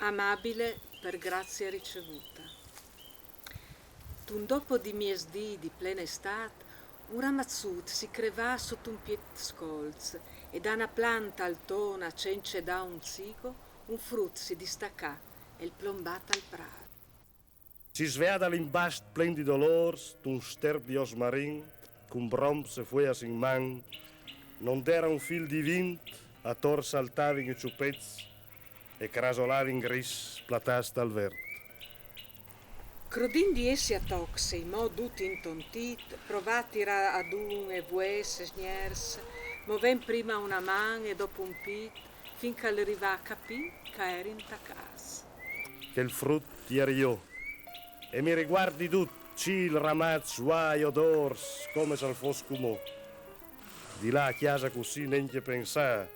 Amabile per grazia ricevuta. Un dopo di miesdì di plena estate, un ramazzut si crevà sotto un pied scolz e da una planta altona cence da un zigo, un frut si distaccà e il plombat al prato. Si sveada l'imbast plen di dolors, d'un sterp di osmarin, c'un brom se fueas in man, non d'era un fil di vint, a tor saltavi in ciupezz e crasolavi in gris platast al verd. Crodin di essi a toxe, in modo tutti intontit, provati ad un e vues, sniers, moven prima una man e dopo un pit, finché arriva a capì che era in ta casa. Che il frut ieri io, e mi riguardi tut, cil, ramaz, suai, odors, come se fosse comò. Di là a chiesa così neanche pensà,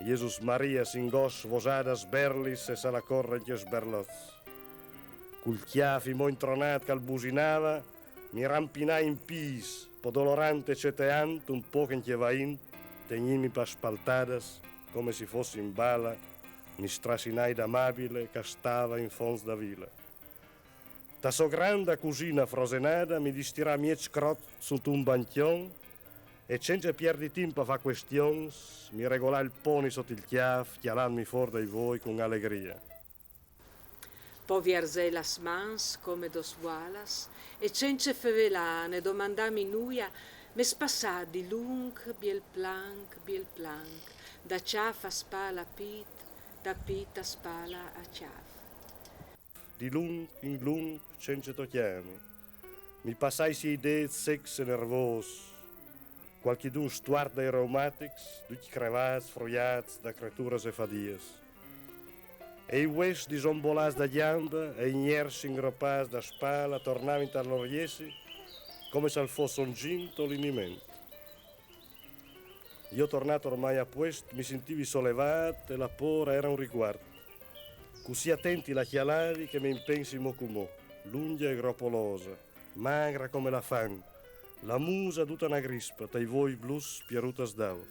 Jesus Maria singos vosadas berlis e se la corre che sberloz. Cul chiafi mo intronat che businava, mi rampinai in pis, podolorante ceteant, un po' che vain, tegnimi pa spaltadas, come se fossi in bala, mi strasinai d'amabile che stava in fons da vila. Ta so grande cusina frosenada mi distirà miec crot su un banchion e senza perdi tempo a fa questions, mi regolà il poni sotto il chiaf, chialandomi fuori dai voi con allegria. Po vierzè las mans come dos vualas e cence fevelane domandami nuia me spassà di lung biel plank, da ciaf a spala pit, da pit a spala a ciaf. Di lung in lung senza togliami. Mi passai si idee sex e nervos. Qualche d'un stuart dei reumatics, duci crevats, fruiats, da creaturas e fadias. E i ues disombolats da gamba e i niers ingroppats da spalla tornavano all'oriesi come se fosse un ginto linimento. Io tornato ormai a Puest mi sentivi sollevato e la pora era un riguardo. Così attenti la chialavi che mi impensi mocumò, lunga e gropolosa, magra come la fan, la musa tutta una grispa, tai voi blues pierutas d'au.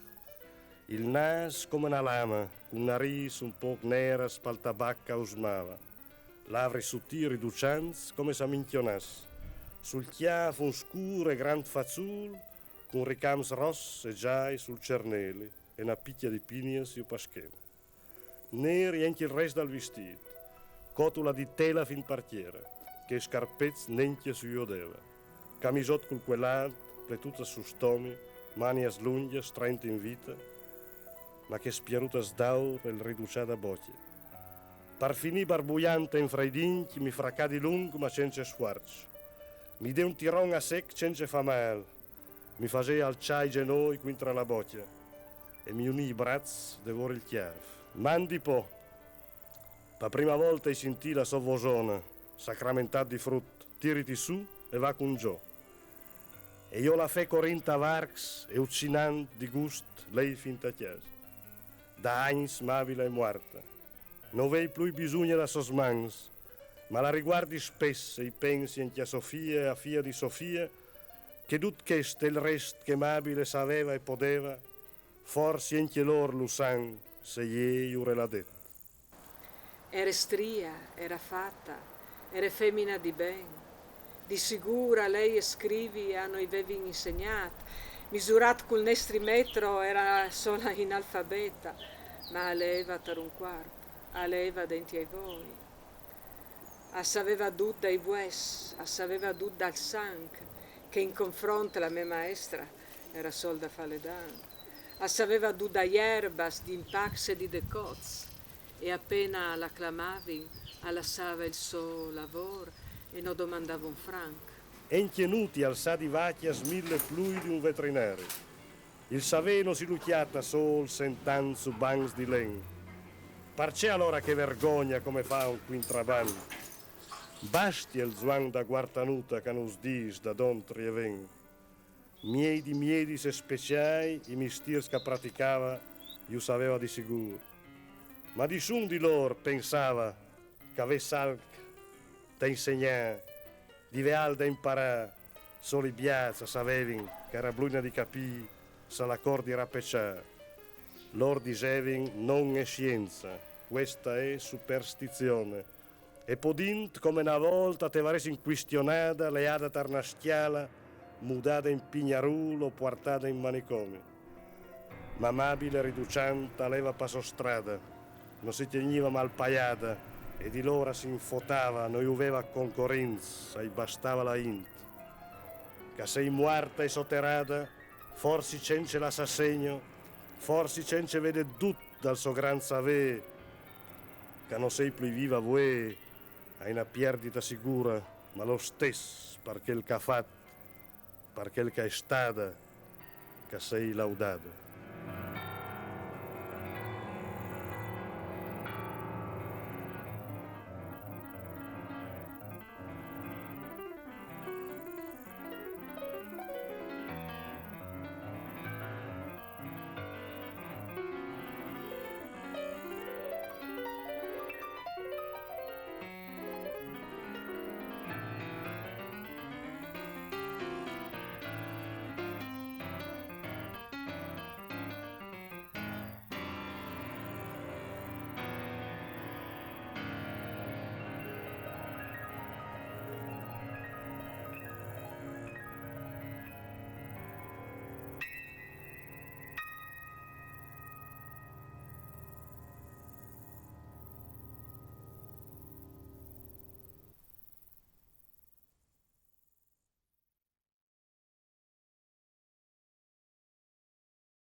Il nas come una lama, un nariz un po' nera, spaltabacca usmava. Lavri sottili riducianz come se minchionas. Sul chiafo un scuro e grand fazzul, con ricams ross e giai sul cerneli e una picchia di pinias io paschena. Neri anche il resto del vestito, cotula di tela fin partiera, che scarpezz neanche su iodeva, camisot col quellant, pletuta su stomi, manias lunghe, strente in vita, ma che spierutas d'aur e il riduciata bocchia. Parfinì barbuiante in fraidinchi, mi fracadi lungo ma senza squarci. Mi de un tiron a sec senza fa mal, mi faceva alciare i genoi qui tra la bocchia e mi unì i brazzi devore il chiaf. Mandi po'. Per prima volta sentì la sua vosona, sacramentata di frutto, tiriti su e va con Gio. E io la fe corinta varx e uccinant di gust lei finta chiesa. Da agnis mavila e morta. Non vei più bisogno da sos mans, ma la riguardi spesso e pensi anche a Sofia e a figlia di Sofia, che tut questo il rest che amabile saveva e poteva, forse anche loro lo san, se ieri ure l'ha detto. Era stria, era fatta, era femmina di ben. Di sicura lei e scrivi a noi avevi insegnato, misurat col nestri metro era sola inalfabeta, ma aleva per un quarto, aleva denti ai voi. A saveva dut dai vues, a saveva dut dal sanc, che in confronto la mia maestra era sol da faledan. A saveva dut da erbas, di impax e di decoz, e appena la clamavi, allassava il suo lavoro e non domandava un franc. Entenuti al sa di vacchias 1000 plui di un veterinario. Il saveno si lucchiata sol sentan su bancs di len. Parc'è allora che vergogna come fa un quintraban. Basti il zuan da guartanuta che nos dis da don trieven. Miedi se speciai i mistirs che praticava io sapeva di sicuro. Ma di sun di lor pensava che avesse alc da insegnare, di veal da imparare, soli biazza savevin che era bluna di capì, se la cor di rappecciare. Lor disevin non è scienza, questa è superstizione. E podint come una volta te varesi inquistionata, leada tarnaschiala, mudata in pignarulo, portata in manicomio. Ma amabile riducianta leva passo strada, non si teniva malpaiata, e di l'ora si infotava, non uveva concorrenza, e bastava la int. Che sei muerta e sotterrata, forse cence l'assassegno, forse cence vede tutto dal suo gran savè, che non sei più viva voi, hai una perdita sicura, ma lo stesso, perché il che ha fatto, perché il che è stata, che sei laudato.